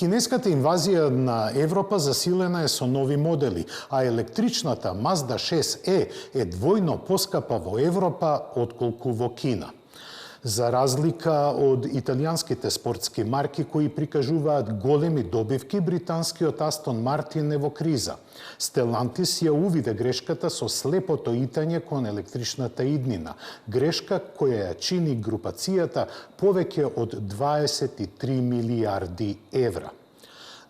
Кинеската инвазија на Европа засилена е со нови модели, а електричната Mazda 6e е двојно поскапа во Европа отколку во Кина. За разлика од италијанските спортски марки кои прикажуваат големи добивки, британскиот Астон Мартин е во криза. Стелантис ја увиде грешката со слепото итање кон електричната иднина, грешка која ја чини групацијата повеќе од 23 милијарди евра.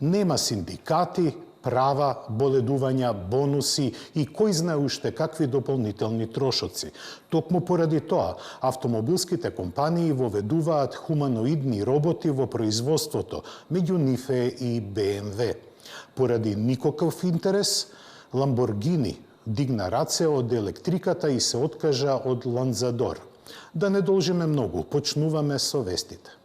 Нема синдикати, права, боледувања, бонуси и кој знае уште какви дополнителни трошоци. Токму поради тоа, автомобилските компании воведуваат хуманоидни роботи во производството, меѓу нив е и BMW. Поради никаков интерес, Lamborghini дигна раце од електриката и се откажа од Lanzador. Да не должиме многу, почнуваме со вестите.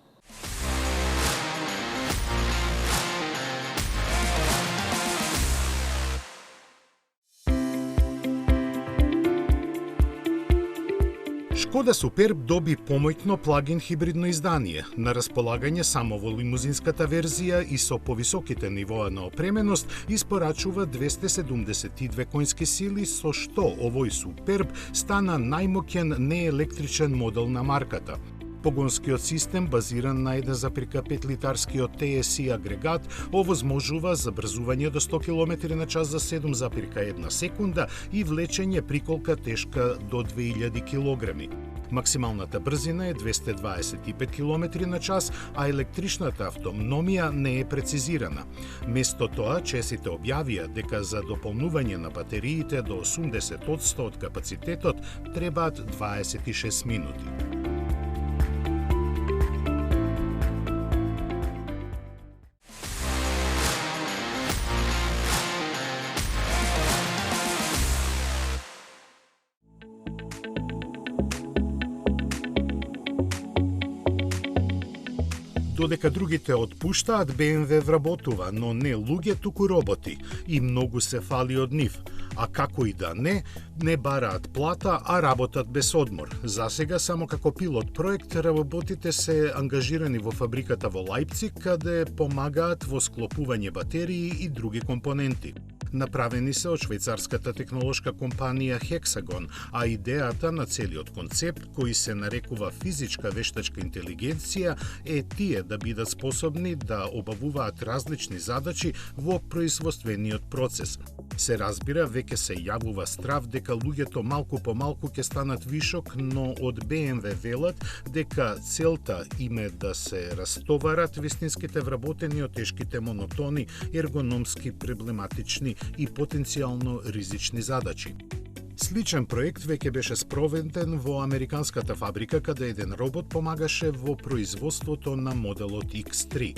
Шкода Суперб доби помојно плагин хибридно издание, на располагање само во лимузинската верзија и со повисоките нивоа на опременост испорачува 272 конски сили, со што овој Суперб стана најмоќен неелектричен модел на марката. Погонскиот систем, базиран на 1,5 литарскиот TSI агрегат, овозможува забрзување до 100 км на час за 7,1 секунда и влечење приколка тешка до 2000 кг. Максималната брзина е 225 км на час, а електричната автономија не е прецизирана. Место тоа, чесите објавија дека за дополнување на батериите до 80% од капацитетот требаат 26 минути. Додека другите отпуштаат, BMW вработува, но не луѓе, туку роботи. И многу се фали од нив. А како и да не бараат плата, а работат без одмор. Засега, само како пилот проект, работите се ангажирани во фабриката во Лајпциг, каде помагаат во склопување батерии и други компоненти. Направени се од швајцарската технолошка компанија Hexagon, а идејата на целиот концепт, кој се нарекува физичка вештачка интелигенција, е тие да бидат способни да обавуваат различни задачи во производствениот процес. Се разбира, веќе се јавува страв дека луѓето малку по малку ќе станат вишок, но од BMW велат дека целта им е да се растоварат вистинските вработени од тешките монотони, ергономски проблематични и потенцијално ризични задачи. Сличен проект веќе беше спроведен во американската фабрика, каде еден робот помагаше во производството на моделот X3.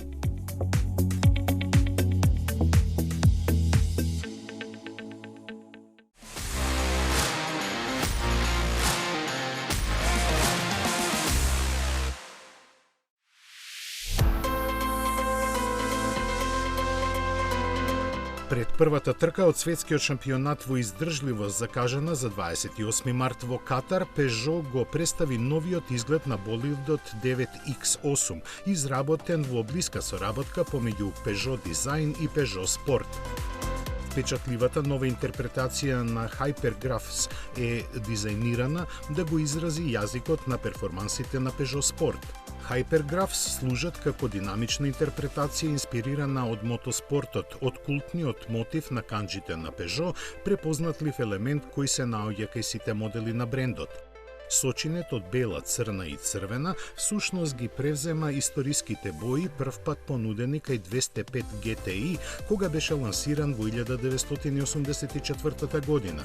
Пред првата трка од светскиот шампионат во издржливост, закажана за 28 март во Катар, Peugeot го представи новиот изглед на болидот 9X8, изработен во блиска соработка помеѓу Peugeot Design и Peugeot Sport. Впечатливата нова интерпретација на Hypergraphs е дизајнирана да го изрази јазикот на перформансите на Peugeot Sport. Hypergraphs служат како динамична интерпретација инспирирана од мотоспортот, од култниот мотив на канџите на Peugeot, препознатлив елемент кој се наоѓа кај сите модели на брендот. Сочинет од бела, црна и црвена, всушност ги превзема историските бои првпат понудени кај 205 GTI, кога беше лансиран во 1984 година.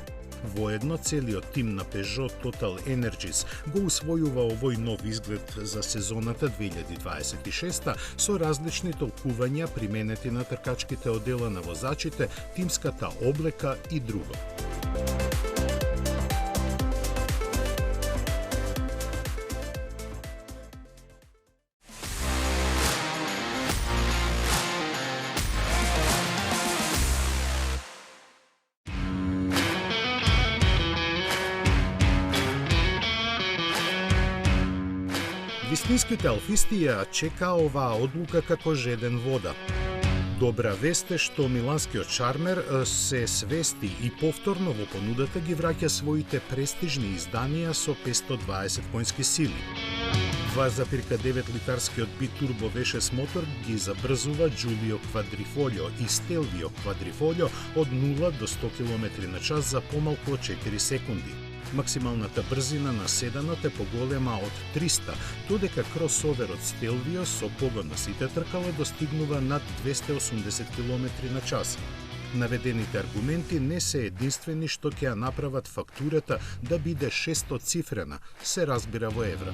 Воедно, целиот тим на Peugeot Total Energies го усвојува овој нов изглед за сезоната 2026 со различни толкувања применети на тркачките одела на возачите, тимската облека и друго. Вистинските алфисти ја чекаа оваа одлука како жеден вода. Добра вест е што миланскиот шармер се свести и повторно во понудата ги враќа своите престижни изданија со 520 конски сили. 2,9 литарскиот битурбо V6 мотор ги забрзува Giulio Quadrifoglio и Stelvio Quadrifoglio од 0 до 100 km/ч за помалку од 4 секунди. Максималната брзина на седанот е поголема од 300, додека кросоверот Stelvio со погон на сите тркала достигнува над 280 km/ч. Наведените аргументи не се единствени што ќе ја направат фактурата да биде 600 цифрена, се разбира во евра.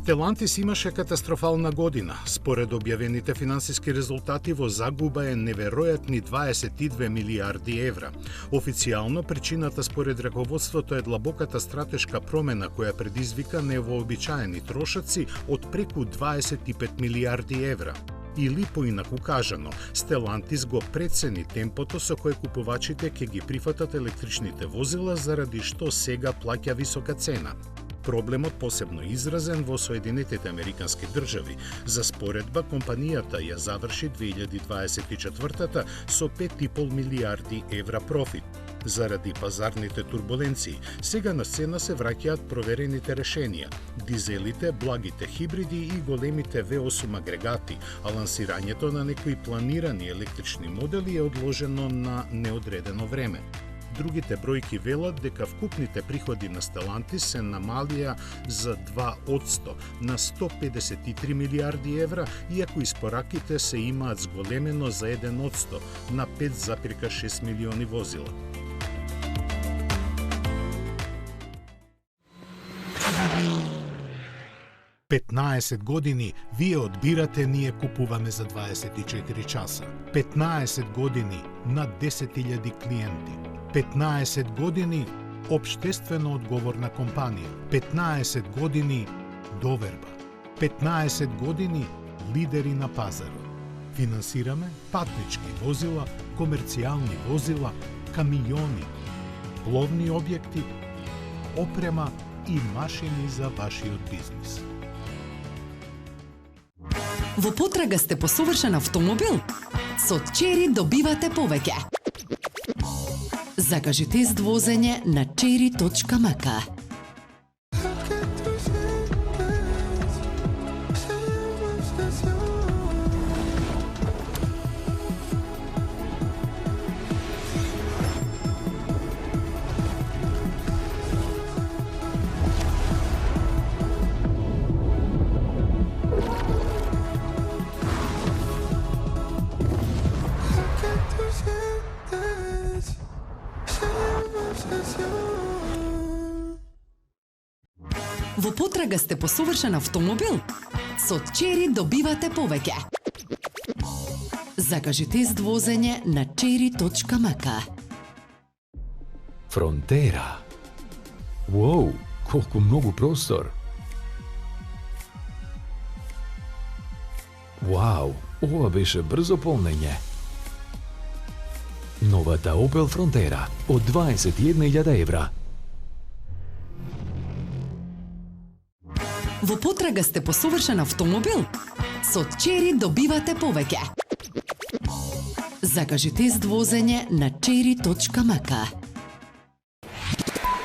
Stellantis имаше катастрофална година. Според објавените финансиски резултати, во загуба е неверојатни 22 милиарди евра. Официјално, причината според раководството е длабоката стратешка промена која предизвика невообичаени трошоци од преку 25 милиарди евра. Или, поинаку кажано, Stellantis го прецени темпото со кое купувачите ќе ги прифатат електричните возила, заради што сега плаќа висока цена. Проблемот посебно изразен во Соединетите Американски држави. За споредба, компанијата ја заврши 2024 со 5,5 милиарди евра профит. Заради пазарните турбуленции, сега на сцена се враќаат проверените решенија, дизелите, благите хибриди и големите V8 агрегати, а лансирањето на некои планирани електрични модели е одложено на неодредено време. Другите бројки велат дека вкупните приходи на Stellantis се намалија за 2% на 153 милиарди евра, иако испораките се имаат зголемено за 1% на 5,6 милиони возила. «15 години вие одбирате, ние купуваме за 24 часа. 15 години над 10.000 клиенти. 15 години општествено одговорна компанија. 15 години доверба. 15 години лидери на пазарот. Финансираме патнички возила, комерцијални возила, камиони, пловни објекти, опрема и машини за вашиот бизнис. Во потрага сте по совршен автомобил? Со Чери добивате повеќе. Закажи тест возење на cherry.mk. Во потрага сте по совршен автомобил? Со Чери добивате повеќе. Закажи тест возење на cherry.mk. Фронтера. Уоу, колку многу простор. Вау, ова беше брзо полнење. Новата Opel Frontera од 21.000 евра. Во потрага сте по совршен автомобил? Со Чери добивате повеќе. Закажи тест возење на cherry.mk.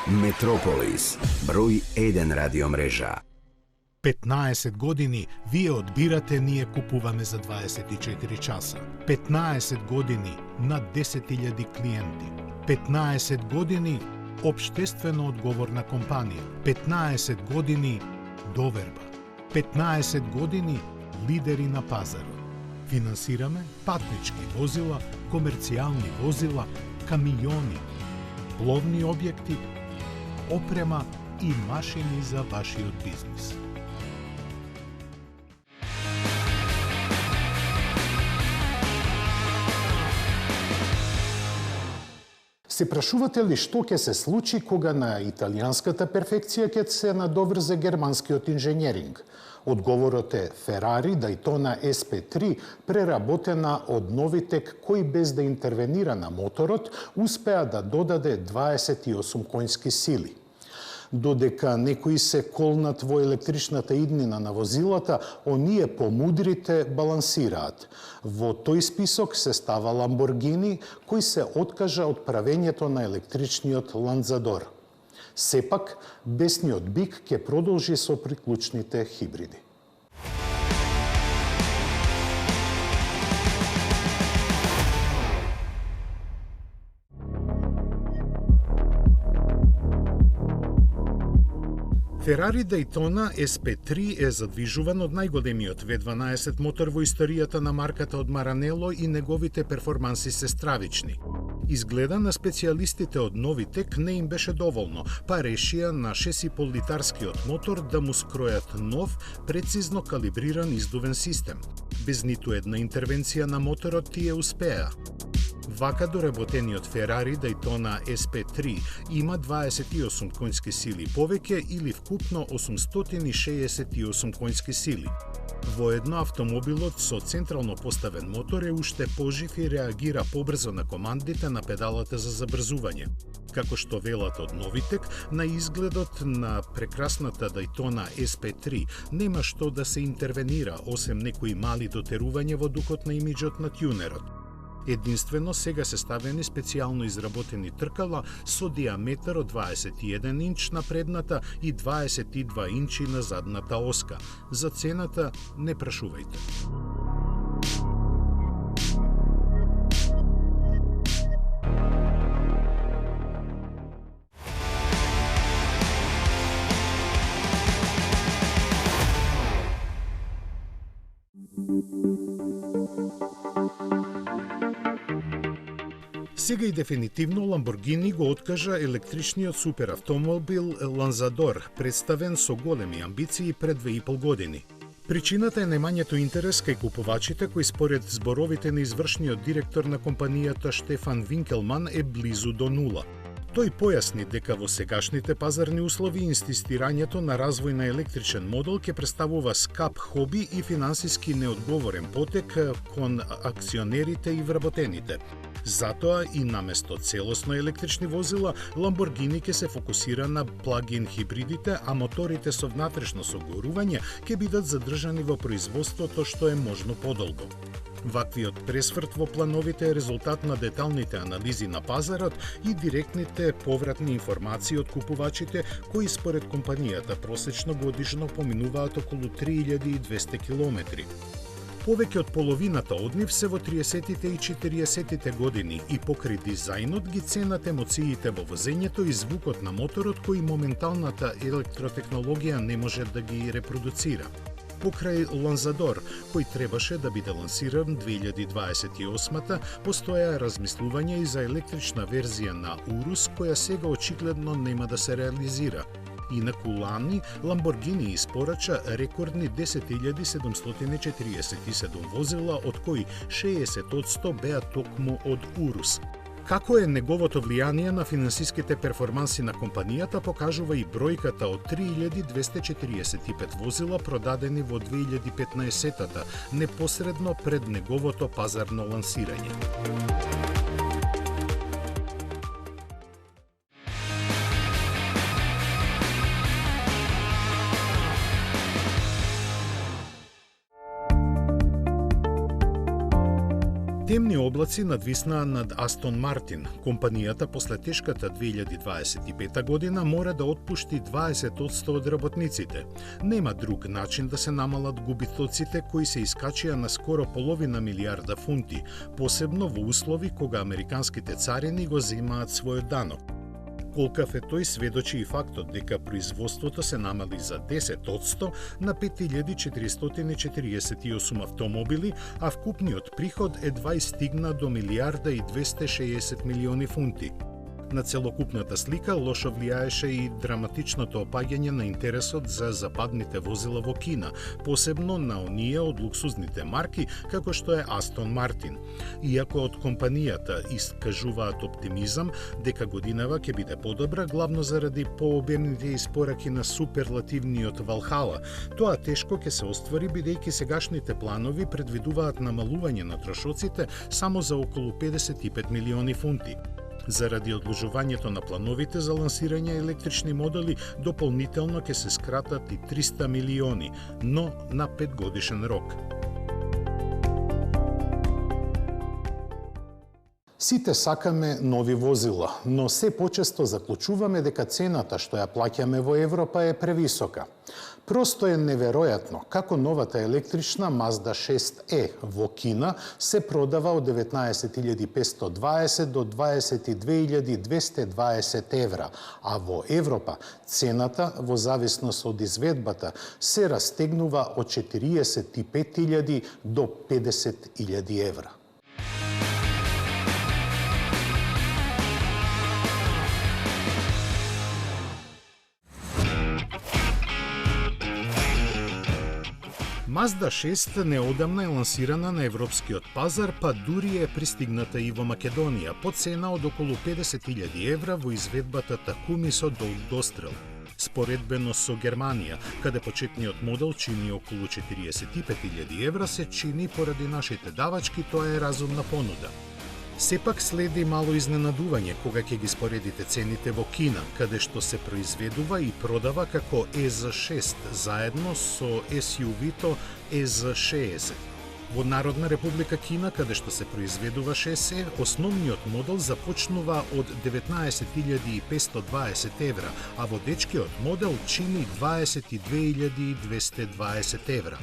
Метрополис, број 1 радиомрежа. 15 години вие одбирате, ние купуваме за 24 часа. 15 години над 10.000 клиенти. 15 години општествено одговорна компанија. 15 години доверба. 15 години лидери на пазарот. Финансираме патнички возила, комерцијални возила, камиони, пловни објекти, опрема и машини за вашиот бизнис. Се прашувате ли што ќе се случи кога на италијанската перфекција ќе се надоврзе германскиот инженеринг? Одговорот е Ферари Дайтона SP3, преработена од Новитек, кој без да интервенира на моторот, успеа да додаде 28 конски сили. Додека некои се колнат во електричната иднина на возилата, оние помудрите балансираат. Во тој список се става Ламборгини, кој се откажа од правењето на електричниот Ланзадор. Сепак, бесниот бик ќе продолжи со приклучните хибриди. Ферари Дайтона SP3 е задвижуван од најголемиот V12 мотор во историјата на марката од Маранело и неговите перформанси се стравични. Изгледа на специјалистите од Новитек не им беше доволно, па решија на 6,5 литарскиот мотор да му скројат нов, прецизно калибриран издувен систем. Без ниту една интервенција на моторот тие успеа. Вака доработениот Ферари Дайтона SP3 има 28 конски сили повеќе или вкупно 868 конски сили. Воедно автомобилот со централно поставен мотор е уште пожив и реагира побрзо на командите на педалата за забрзување. Како што велат од Новитек, на изгледот на прекрасната Дайтона SP3 нема што да се интервенира, осем некои мали дотерувања во духот на имиџот на тюнерот. Единствено сега се ставени специјално изработени тркала со диаметар од 21 инч на предната и 22 инчи на задната оска. За цената не прашувајте. Сега и дефинитивно Ламборгини го откажа електричниот суперавтомобил Ланзадор, представен со големи амбиции пред 2,5 години. Причината е немањето интерес кај купувачите, кој според зборовите на извршниот директор на компанијата Штефан Винкелман е близу до нула. Тој појасни дека во сегашните пазарни услови инсистирањето на развој на електричен модел ќе представува скап хоби и финансиски неодговорен потек кон акционерите и вработените. Затоа и наместо целосно електрични возила, Ламборгини ќе се фокусира на плагин хибридите, а моторите со внатрешно согорување ќе бидат задржани во производството што е можно подолго. Ваквиот пресврт во плановите е резултат на деталните анализи на пазарот и директните повратни информации од купувачите, кои според компанијата просечно годишно поминуваат околу 3200 километри. Повеќе од половината од нив се во 30-тите и 40-тите години и покрај дизајнот ги ценат емоциите во возењето и звукот на моторот кои моменталната електротехнологија не може да ги репродуцира. Покрај Ланзадор, кој требаше да биде лансиран 2028-та, постоја размислување и за електрична верзија на Урус, која сега очигледно нема да се реализира. Инаку лани, Ламборгини испорача рекордни 10.747 возила, од кои 60% беа токму од Урус. Како е неговото влијание на финансиските перформанси на компанијата, покажува и бројката од 3245 возила продадени во 2015-та, непосредно пред неговото пазарно лансирање. Темни облаци надвиснаа над Астон Мартин. Компанијата после тешката 2025 година мора да отпушти 20% од работниците. Нема друг начин да се намалат губитоците кои се искачија на скоро половина милиарда фунти, посебно во услови кога американските царини го земаат својот данок. Колкав е тој сведочи и фактот дека производството се намали за 10% на 5448 автомобили, а вкупниот приход едва стигна до милиарда и 260 милиони фунти. На целокупната слика лошо влијаеше и драматичното опаѓање на интересот за западните возила во Кина, посебно на оние од луксузните марки, како што е Астон Мартин. Иако од компанијата искажуваат оптимизам дека годинава ќе биде подобра, главно заради пообемните испораки на суперлативниот Валхала, тоа тешко ќе се оствари бидејќи сегашните планови предвидуваат намалување на трошоците само за околу 55 милиони фунти. Заради одложувањето на плановите за лансирање електрични модели, дополнително ќе се скратат и 300 милиони, но на 5 годишен рок. Сите сакаме нови возила, но се почесто заклучуваме дека цената што ја плаќаме во Европа е превисока. Просто е неверојатно како новата електрична Mazda 6e во Кина се продава од 19.520 до 22.220 евра, а во Европа цената во зависност од изведбата се растегнува од 45.000 до 50.000 евра. Mazda 6 неодамна е лансирана на европскиот пазар, па дури е пристигната и во Македонија по цена од околу 50.000 евра во изведбата Takumi со долг дострел. Споредбено со Германија, каде почетниот модел чини околу 45.000 евра, се чини поради нашите давачки, тоа е разумна понуда. Сепак следи мало изненадување кога ќе ги споредите цените во Кина, каде што се произведува и продава како EZ6 заедно со SUV-то EZ60. Во Народна република Кина, каде што се произведува 6E, основниот модел започнува од 19.520 евра, а во дечкиот модел чини 22.220 евра.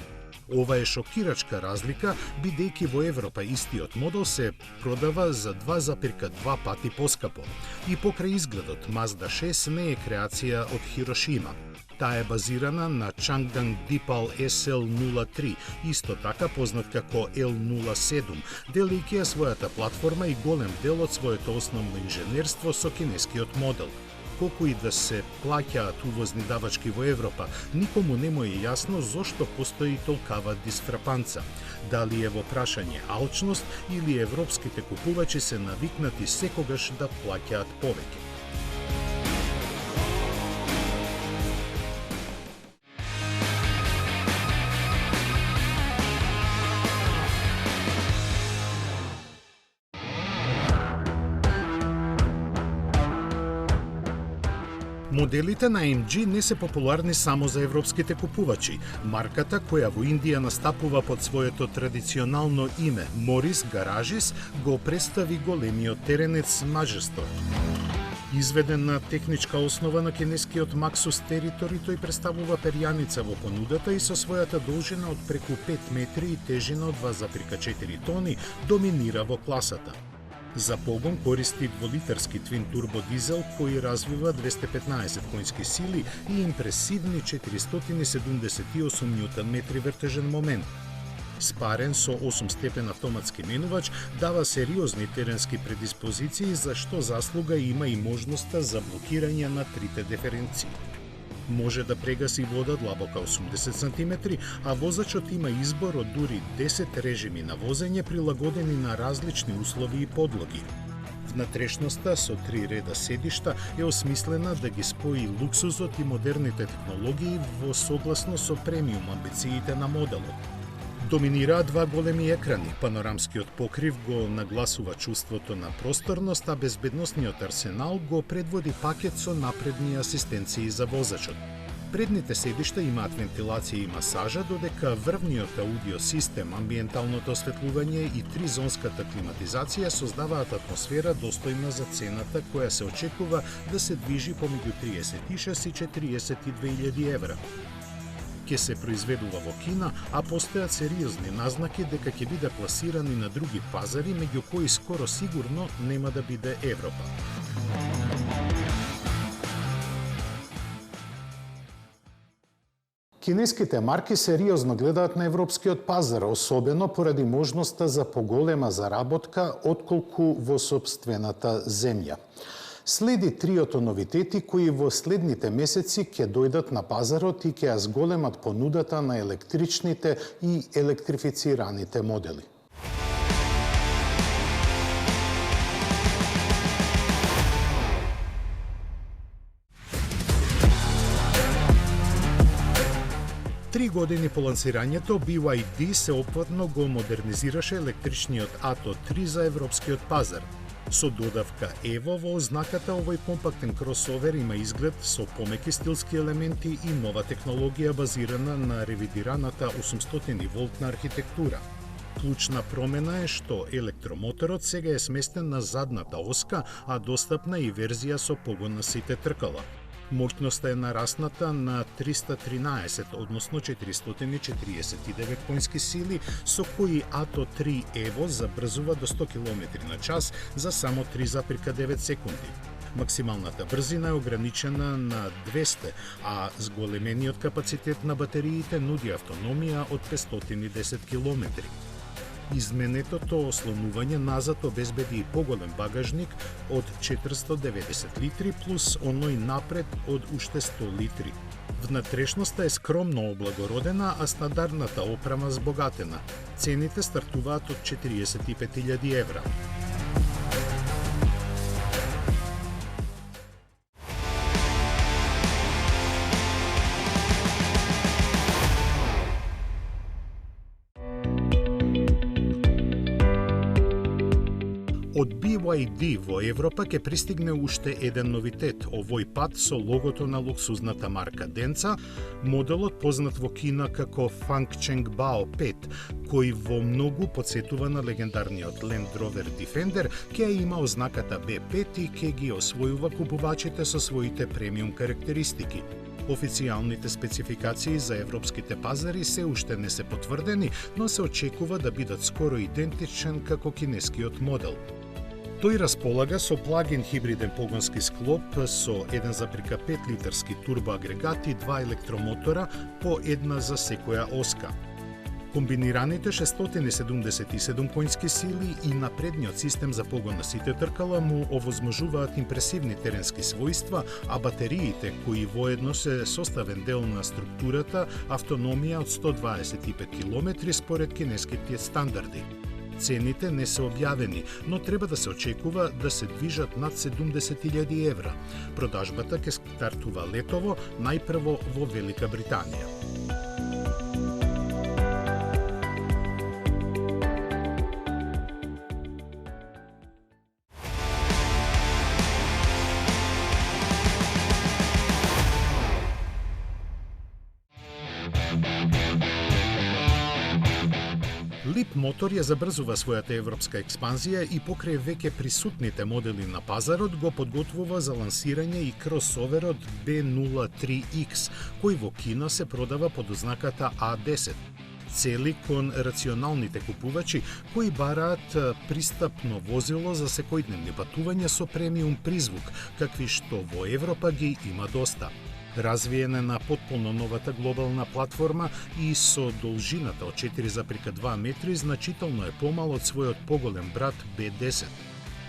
Ова е шокирачка разлика, бидејќи во Европа истиот модел се продава за 2,2 пати поскапо. И покрај изгледот, Mazda 6 не е креација од Хирошима. Таа е базирана на Changdang Dipal SL03, исто така познат како L07, делејќи ја својата платформа и голем дел од своето основно инженерство со кинескиот модел. Колку и да се плаќаат увозни давачки во Европа, никому не му е јасно зошто постои толкава дисфрапанца. Дали е во прашање алчност или европските купувачи се навикнати секогаш да плаќаат повеќе. Моделите на AMG не се популарни само за европските купувачи. Марката, која во Индија настапува под своето традиционално име Morris Garages, го представи големиот теренец Majestor. Изведен на техничка основа на кинескиот Maxus Territory, тој представува перјаница во понудата и со својата должина од преку 5 метри и тежина од 2,4 тони доминира во класата. За погон користи 2-литарски твин турбо дизел кој развива 215 конски сили и импресивни 478 ньютон-метри вртежен момент. Спарен со 8-степен автоматски менувач, дава сериозни теренски предиспозиции за што заслуга има и можноста за блокирање на трите диференции. Може да прегаси вода длабока 80 см, а возачот има избор од дури 10 режими на возење прилагодени на различни услови и подлоги. Внатрешноста со 3 реда седишта е осмислена да ги спои луксузот и модерните технологии во согласно со премиум амбициите на моделот. Доминираат два големи екрани. Панорамскиот покрив го нагласува чувството на просторност, а безбедносниот арсенал го предводи пакет со напредни асистенции за возачот. Предните седишта имаат вентилација и масажа, додека врвниот аудио систем, амбиенталното осветлување и тризонската климатизација создаваат атмосфера достојна за цената која се очекува да се движи помеѓу 36 и 42.000 евра. Ке се произведува во Кина, а постојат сериозни назнаки дека ќе биде пласирани на други пазари, меѓу кои скоро сигурно нема да биде Европа. Кинеските марки сериозно гледаат на европскиот пазар, особено поради можноста за поголема заработка отколку во сопствената земја. Следи триото новитети кои во следните месеци ќе дојдат на пазарот и ќе ја зголемат понудата на електричните и електрифицираните модели. Три години по лансирањето, BYD се опфатно го модернизираше електричниот Atto 3 за европскиот пазар. Со додавка Evo во ознаката, овој компактен кросовер има изглед со помеки стилски елементи и нова технологија базирана на ревидираната 800 волтна архитектура. Клучна промена е што електромоторот сега е сместен на задната оска, а достапна и верзија со погон на сите тркала. Моќноста е нарасната на 313, односно 449 конски сили, со кои Atto 3 Evo забрзува до 100 км на час за само 3,9 секунди. Максималната брзина е ограничена на 200, а зголемениот капацитет на батериите нуди автономија од 510 км. Изменетото ослонување назад обезбеди и поголем багажник од 490 литри плюс оној напред од уште 100 литри. Внатрешноста е скромно облагородена, а стандардната опрема збогатена. Цените стартуваат од 45.000 евра. Од BYD во Европа ќе пристигне уште еден новитет, овој пат со логото на луксузната марка Денца, моделот познат во Кина како Fangchengbao 5, кој во многу подсетува на легендарниот Land Rover Defender, ќе има ознаката B5 и ќе ги освојува купувачите со своите премиум карактеристики. Официјалните спецификации за европските пазари се уште не се потврдени, но се очекува да бидат скоро идентичен како кинескиот модел. Тој располага со плагин хибриден погонски склоп со 1,5 литарски турбоагрегат и 2 електромотора, по една за секоја оска. Комбинираните 677 конски сили и напредниот систем за погон на сите тркала му овозможуваат импресивни теренски својства, а батериите, кои воедно се составен дел на структурата, автономија од 125 км според кинеските стандарди. Цените не се објавени, но треба да се очекува да се движат над 70.000 евра. Продажбата ќе стартува летово, најпрво во Велика Британија. Leap Motor ја забрзува својата европска експанзија и покрај веќе присутните модели на пазарот го подготвува за лансирање и кросоверот B03X, кој во Кина се продава под ознаката A10. Цели кон рационалните купувачи кои бараат пристапно возило за секојдневни патувања со премиум призвук, какви што во Европа ги има доста. Развиена на потполно новата глобална платформа и со должината од 4,2 метри значително е помал од својот поголем брат B10.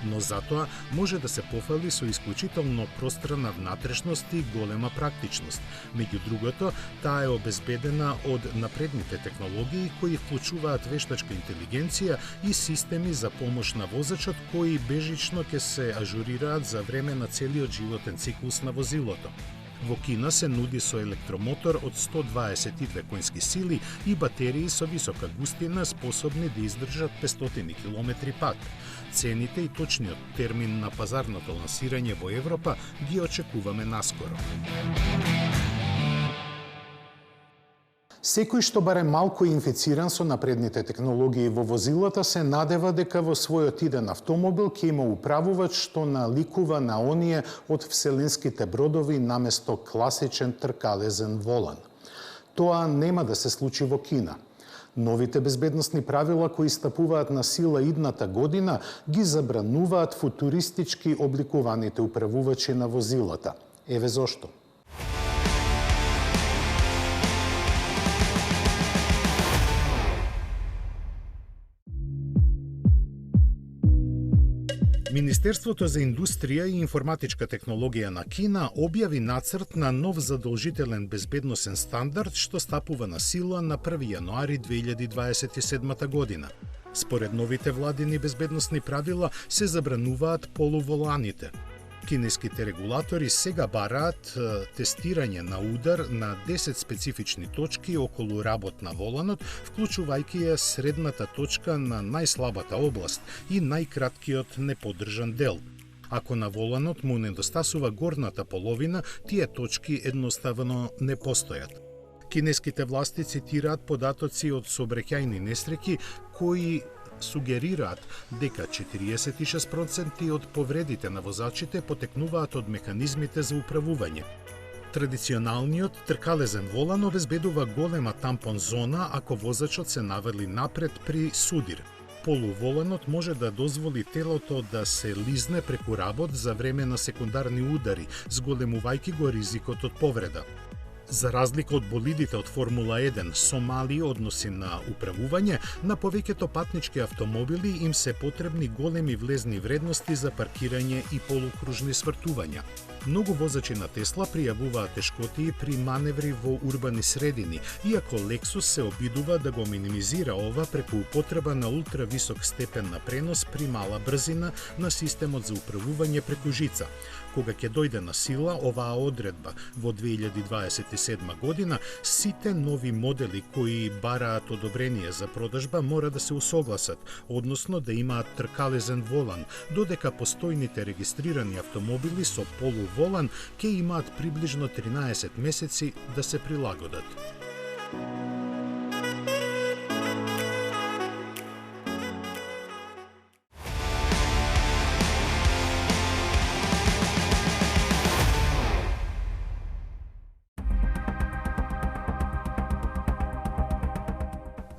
Но затоа може да се пофали со исклучително пространа внатрешност и голема практичност. Меѓу другото, таа е обезбедена од напредните технологии кои вклучуваат вештачка интелигенција и системи за помош на возачот кои бежично ќе се ажурираат за време на целиот животен циклус на возилото. Во Кина се нуди со електромотор од 122 конски сили и батерии со висока густина способни да издржат 500 км пат. Цените и точниот термин на пазарното лансирање во Европа ги очекуваме наскоро. Секој што барем малку инфициран со напредните технологии во возилата се надева дека во својот иден автомобил ќе има управувач што наликува на оние од вселенските бродови наместо класичен тркалезен волан. Тоа нема да се случи во Кина. Новите безбедносни правила кои стапуваат на сила идната година ги забрануваат футуристички обликуваните управувачи на возилата. Еве зошто. Министерството за индустрија и информатичка технологија на Кина објави нацрт на нов задолжителен безбедносен стандард што стапува на сила на 1 јануари 2027 година. Според новите владини безбедносни правила се забрануваат полуволаните. Кинеските регулатори сега бараат тестирање на удар на 10 специфични точки околу работ на воланот, вклучувајќи ја средната точка на најслабата област и најкраткиот неподржан дел. Ако на воланот му недостасува горната половина, тие точки едноставно не постојат. Кинеските власти цитираат податоци од сообраќајни несреќи кои сугерираат дека 46% од повредите на возачите потекнуваат од механизмите за управување. Традиционалниот тркалезен волан обезбедува голема тампон зона ако возачот се наврли напред при судир. Полуволанот може да дозволи телото да се лизне преку работ за време на секундарни удари, зголемувајќи го ризикот од повреда. За разлика од болидите од Формула 1 со мали односи на управување, на повеќето патнички автомобили им се потребни големи влезни вредности за паркирање и полукружни свртувања. Многу возачи на Тесла пријавуваат тешкотии при маневри во урбани средини, иако Lexus се обидува да го минимизира ова преку употреба на ултрависок степен на пренос при мала брзина на системот за управување преку жица. Кога ќе дојде на сила оваа одредба во 2027 година, сите нови модели кои бараат одобрение за продажба мора да се усогласат, односно да имаат тркалезен волан, додека постојните регистрирани автомобили со полуволан ќе имаат приближно 13 месеци да се прилагодат.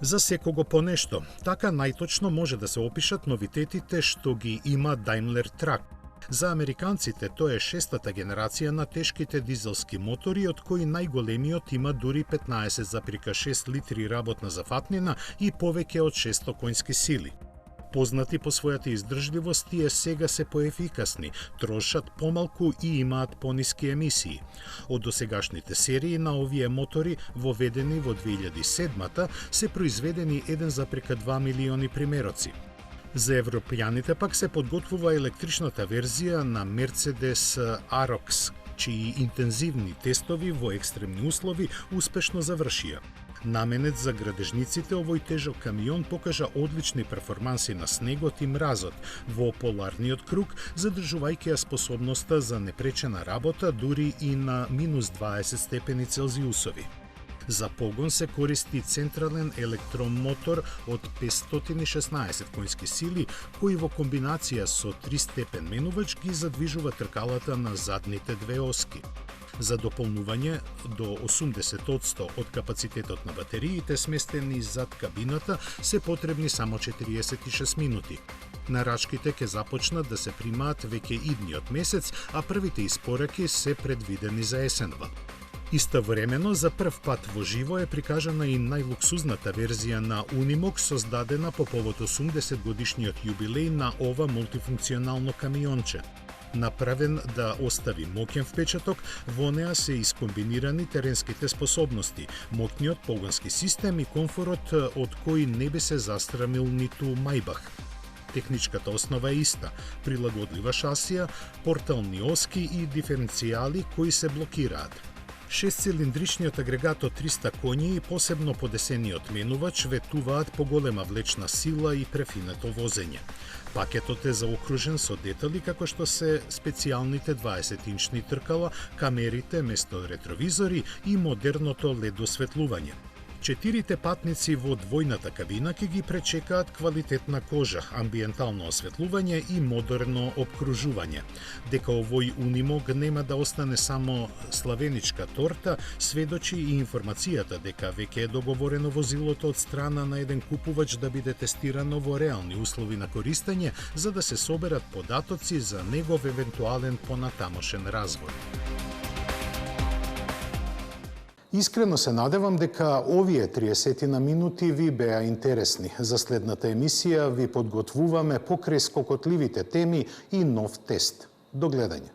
За секого по нешто. Така најточно може да се опишат новитетите што ги има Daimler Truck. За американците тоа е 6-та генерација на тешките дизелски мотори, од кои најголемиот има дури 15,6 литри работна зафатнина и повеќе од 600 конски сили. Познати по својата издржливост, тие сега се поефикасни, трошат помалку и имаат пониски емисии. Од досегашните серии на овие мотори, воведени во 2007-та, се произведени 1,2 милиони примероци. За европјаните пак се подготвува електричната верзија на Mercedes Arox, чии интензивни тестови во екстремни услови успешно завршија. Наменет за градежниците, овој тежок камион покажа одлични перформанси на снегот и мразот во поларниот круг, задржувајќи ја способноста за непречена работа дури и на минус 20 степени Целзиусови. За погон се користи централен електромотор од 516 конски сили, кој во комбинација со 3-степен менувач ги задвижува тркалата на задните две оски. За дополнување до 80% од капацитетот на батериите сместени зад кабината се потребни само 46 минути. Нарачките ќе започнат да се примаат веќе идниот месец, а првите испораки се предвидени за есенва. Истовремено, за прв пат во живо е прикажана и најлуксузната верзија на Unimog, создадена по повод 80 годишниот јубилеј на ова мултифункционално камионче. Направен да остави моќен впечаток, во неа се искомбинирани теренските способности, моќниот погонски систем и комфорот од кој не би се застрамил ниту Мајбах. Техничката основа е иста, прилагодлива шасија, портални оски и диференцијали кои се блокираат. 6-цилиндричниот агрегат од 300 коњи и посебно подесениот менувач ветуваат поголема влечна сила и префинето возење. Пакетот е заокружен со детали како што се специјалните 20-инчни тркала, камерите место ретровизори и модерното LED осветлување. 4 патници во двојната кабина ќе ги пречекаат квалитетна кожа, амбиентално осветлување и модерно обкружување. Дека овој Unimog нема да остане само славеничка торта, сведочи и информацијата дека веќе е договорено возилото од страна на еден купувач да биде тестирано во реални услови на користење, за да се соберат податоци за негов евентуален понатамошен развој. Искрено се надевам дека овие 30 на минути ви беа интересни. За следната емисија ви подготвуваме покрај скокотливите теми и нов тест. До гледање.